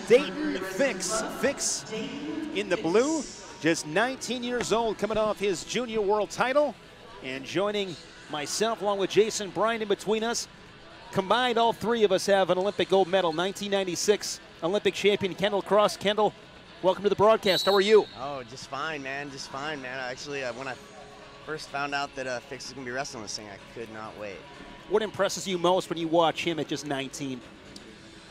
Daton Fix. Fix in the blue, just 19 years old, coming off his junior world title. And joining myself along with Jason Bryan in between us, combined all three of us have an Olympic gold medal, 1996 Olympic champion Kendall Cross. Kendall, welcome to the broadcast. How are you? Oh, just fine, man. Just fine, man. Actually, when I first found out that Fix is going to be wrestling this thing, I could not wait. What impresses you most when you watch him at just 19?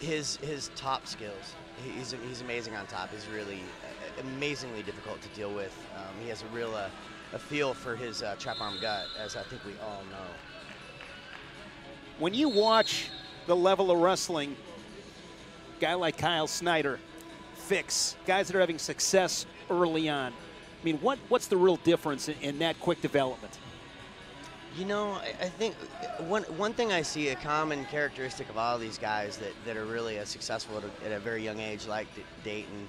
His top skills. He's amazing on top. He's really amazingly difficult to deal with. He has a real a feel for his trap arm gut, as I think we all know. When you watch the level of wrestling, guy like Kyle Snyder, Fix, guys that are having success early on, I mean, what's the real difference in that quick development? You know, I think one thing I see, a common characteristic of all these guys that are really successful at a very young age, like Daton,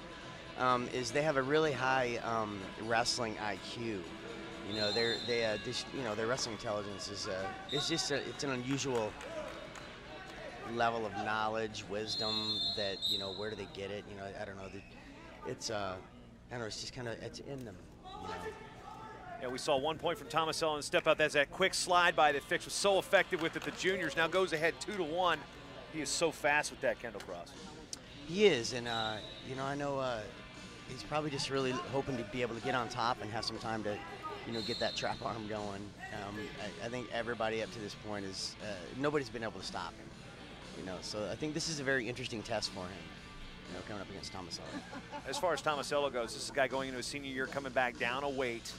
is they have a really high wrestling IQ. You know, their wrestling intelligence is it's an unusual level of knowledge, wisdom that, you know, where do they get it? You know, I don't know. It's I don't know. It's just kind of it's in them. You know. Yeah, we saw 1 point from Tomasello and step out. That's that quick slide by that Fix was so effective with it. The juniors now goes ahead 2-1. He is so fast with that, Kendall Cross. He is, and you know, I know he's probably just really hoping to be able to get on top and have some time to, you know, get that trap arm going. I think everybody up to this point is nobody's been able to stop him. You know, so I think this is a very interesting test for him. You know, coming up against Tomasello. As far as Tomasello goes, this is a guy going into his senior year, coming back down a weight.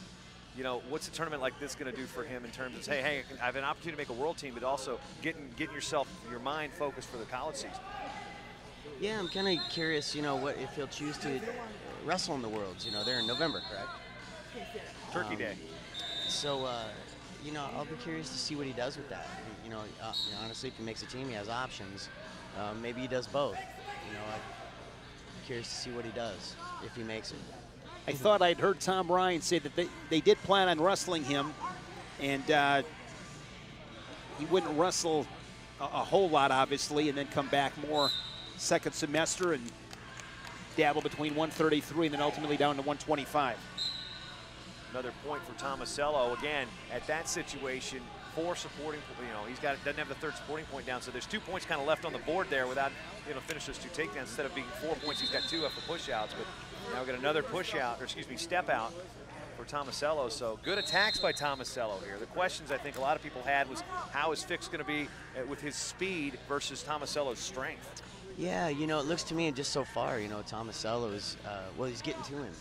You know, what's a tournament like this going to do for him in terms of, hey, I have an opportunity to make a world team, but also getting your mind focused for the college season? Yeah, I'm kind of curious, you know, what if he'll choose to wrestle in the Worlds. You know, they're in November, correct? Turkey Day. So, you know, I'll be curious to see what he does with that. You know, honestly, if he makes a team, he has options. Maybe he does both. You know, I'm curious to see what he does if he makes it. I thought I'd heard Tom Ryan say that they did plan on wrestling him, and he wouldn't wrestle a whole lot, obviously, and then come back more second semester and dabble between 133 and then ultimately down to 125. Another point for Tomasello. Again, at that situation, 4 supporting, you know, doesn't have the third supporting point down, so there's 2 points kind of left on the board there without, you know, finish those 2 takedowns. Instead of being 4 points, he's got 2 after push-outs, but now we got another push-out, or excuse me, step-out for Tomasello. So good attacks by Tomasello here. The questions I think a lot of people had was, how is Fix going to be with his speed versus Tomasello's strength? Yeah, you know, it looks to me just so far, you know, Tomasello is, well, he's getting to him.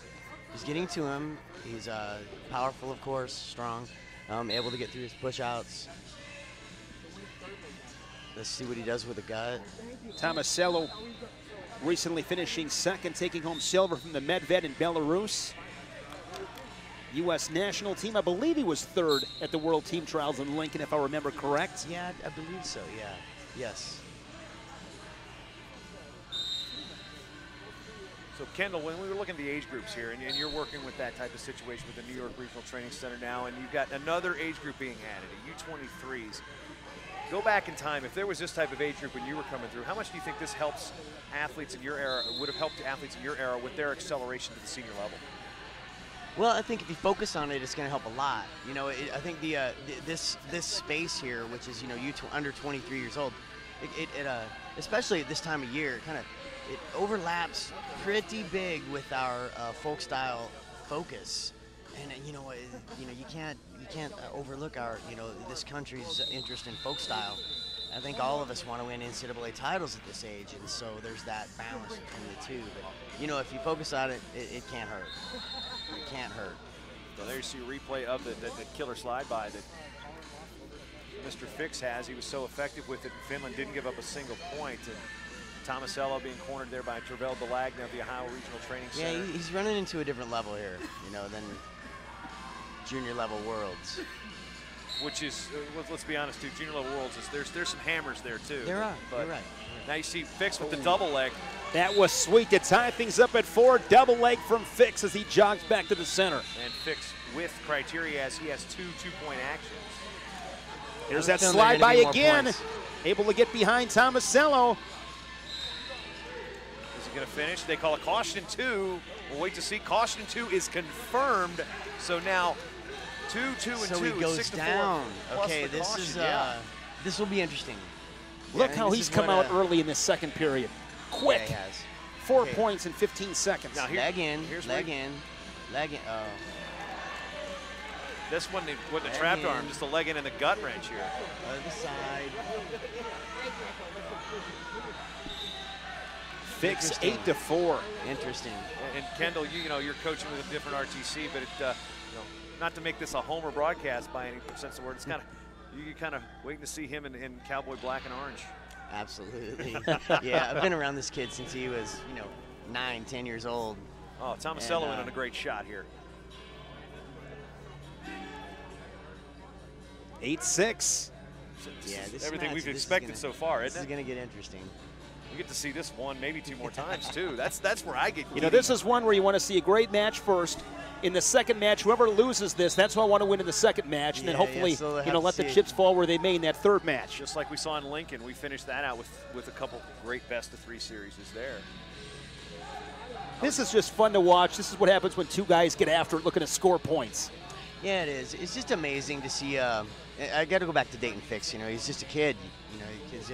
He's getting to him. He's powerful, of course, strong, able to get through his push-outs. Let's see what he does with the gut. Tomasello recently finishing second, taking home silver from the Medved in Belarus. U.S. national team, I believe he was 3rd at the World Team Trials in Lincoln, if I remember correct. Yeah, I believe so, yeah. Yes. So, Kendall, when we were looking at the age groups here, and you're working with that type of situation with the New York Regional Training Center now, and you've got another age group being added, U23s. Go back in time, if there was this type of age group when you were coming through, how much do you think this helps athletes in your era, would have helped athletes in your era with their acceleration to the senior level? Well, I think if you focus on it, it's going to help a lot. You know, I think this space here, which is, you know, under 23 years old, especially at this time of year, it overlaps pretty big with our folk style focus. And you know, you can't overlook our, you know, this country's interest in folk style. I think all of us want to win NCAA titles at this age, and so there's that balance between the two. But you know, if you focus on it, it can't hurt. It can't hurt. So there you see a replay of the killer slide by that Mr. Fix has. He was so effective with it in Finland, didn't give up a single point. And Tomasello being cornered there by Tervel Delagna of the Ohio Regional Training Center. Yeah, he's running into a different level here, you know, than junior level worlds. Which is, let's be honest, too, junior level worlds, there's some hammers there, too. There are, but you're right. Now you see Fix with the double leg. That was sweet to tie things up at 4. Double leg from Fix as he jogs back to the center. And Fix with criteria as he has 2 two-point actions. Here's that slide by again. Able to get behind Tomasello. he going to finish? They call a caution 2. We'll wait to see. Caution 2 is confirmed. So now 2, 2, and 2. So he goes 6 to 4. down. Plus Okay, the this caution, is this will be interesting. Look Yeah, how this he's is come what, out early in this second period. Quick. Yeah, he has. 4 Okay. points in 15 seconds. Now Leg in, here's leg in, leg in. Oh. This wasn't a Leg trapped in. arm, just a leg in and the gut wrench here. Other side. Fix Interesting. 8 to 4. Interesting. And Kendall, you know, you're coaching with a different RTC, but it, you know, not to make this a homer broadcast by any sense of the word, it's kind of, you kind of waiting to see him in cowboy black and orange. Absolutely. Yeah, I've been around this kid since he was, 9, 10 years old. Oh, Tomasello And, in on a great shot here. 8-6. Yeah, this Everything match, we've this is expected gonna- so far, This isn't is it? going to get interesting. We get to see this one, maybe 2 more times too. That's where I get. You know, this is one where you want to see a great match first. In the second match, whoever loses this, that's who I want to win in the second match. And then Yeah, hopefully, so they'll you have know, to let the see it. chips fall where they may in that third match. just like we saw in Lincoln. We finished that out with a couple great best-of-3 series there. This is just fun to watch. This is what happens when two guys get after it looking to score points. Yeah, it is. It's just amazing to see. I got to go back to Daton Fix. He's just a kid. He's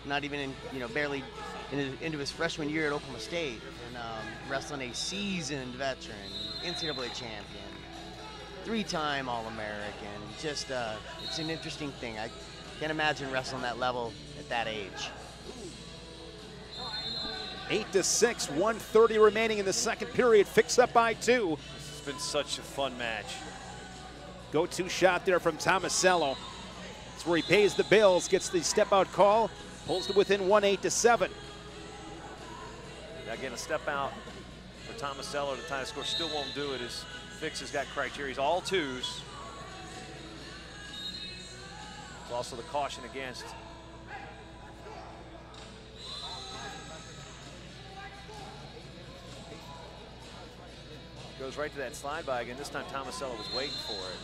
not even barely into his freshman year at Oklahoma State, and wrestling a seasoned veteran, NCAA champion, 3-time All-American. Just it's an interesting thing. I can't imagine wrestling that level at that age. 8-6, 1:30 remaining in the second period. Fix up by 2. This has been such a fun match. Go-to shot there from Tomasello. That's where he pays the bills, gets the step-out call, pulls to within 1, 8-7. Again, a step out for Tomasello to tie the score. Still won't do it as Fix has got criteria. He's all 2s. There's also the caution against. Goes right to that slide by again. This time Tomasello was waiting for it.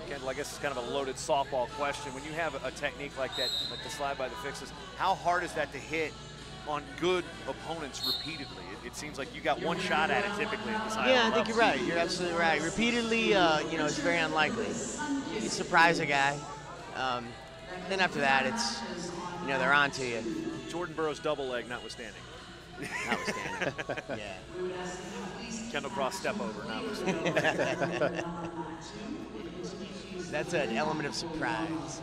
Kendall, I guess it's kind of a loaded softball question. When you have a technique like that, like the slide by the Fixes, how hard is that to hit on good opponents repeatedly? It seems like you got one shot at it typically at this high Yeah, I level. think you're right. You're absolutely right. Repeatedly, it's very unlikely. You surprise a guy. Then after that, it's, they're on to you. Jordan Burroughs double leg notwithstanding. Notwithstanding. Yeah. Kendall Cross step over notwithstanding. That's an element of surprise.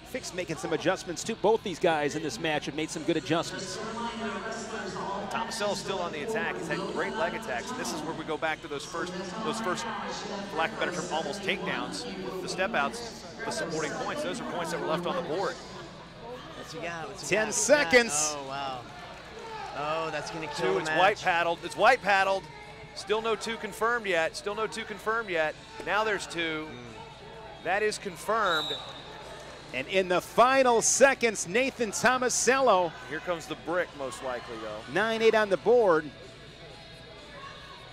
Fix making some adjustments too. Both these guys in this match have made some good adjustments. Tomasello's still on the attack. He's had great leg attacks. And this is where we go back to those first, for lack of a better term, almost takedowns. The step outs, the supporting points. Those are points that were left on the board. What's he got? 10 seconds. Oh, wow. Oh, that's going to kill 2, the it's match. white paddled. It's white paddled. Still no 2 confirmed yet. Still no 2 confirmed yet. Now there's 2. That is confirmed. And in the final seconds, Nathan Tomasello, Here comes the brick, most likely, though. 9-8 on the board.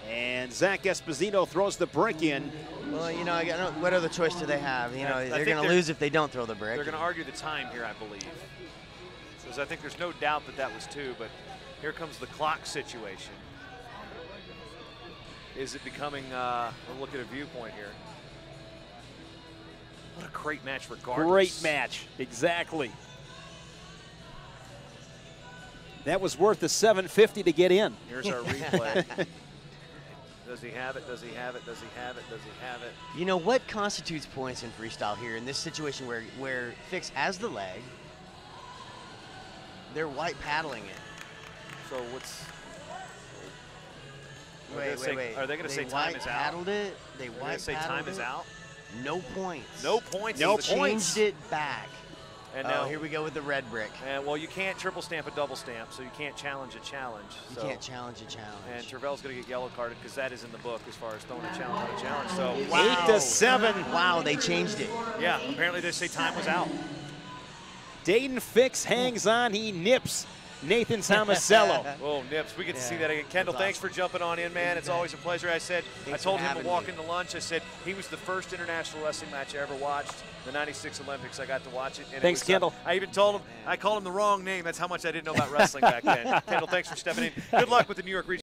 And Zach Esposito throws the brick in. Well, what other choice do they have? I They're think going to lose if they don't throw the brick. They're going to argue the time here, I believe. Because I think there's no doubt that that was 2, but here comes the clock situation. Is it becoming, we'll look at a viewpoint here. What a great match regardless. Great match, exactly. That was worth the $750 to get in. Here's our replay. Does he have it? Does he have it? Does he have it? Does he have it? What constitutes points in freestyle here in this situation where Fix has the leg, they're white paddling it. So what's... Wait. Are they going to say time is out? Paddled it. They Are they going white to say time is out? No points. No points. No is They the- points. changed it back. And Oh, now here we go with the red brick. And well, you can't triple stamp a double stamp, so you can't challenge a challenge. You So- can't challenge a challenge. And Tervel's going to get yellow carded because that is in the book as far as throwing a challenge on a challenge. So, Wow. 8-7. Wow, they changed it. yeah, apparently they say time was out. Daton Fix hangs on. He nips Nathan Tomasello. Oh, Nips, we get to see that again. Kendall, thanks for jumping on in, man. It's always a pleasure. I told him to walk into lunch. I said he was the first international wrestling match I ever watched. The '96 Olympics, I got to watch it. And thanks, Kendall. I even told him I called him the wrong name. That's how much I didn't know about wrestling back then. Kendall, thanks for stepping in. Good luck with the New York Region.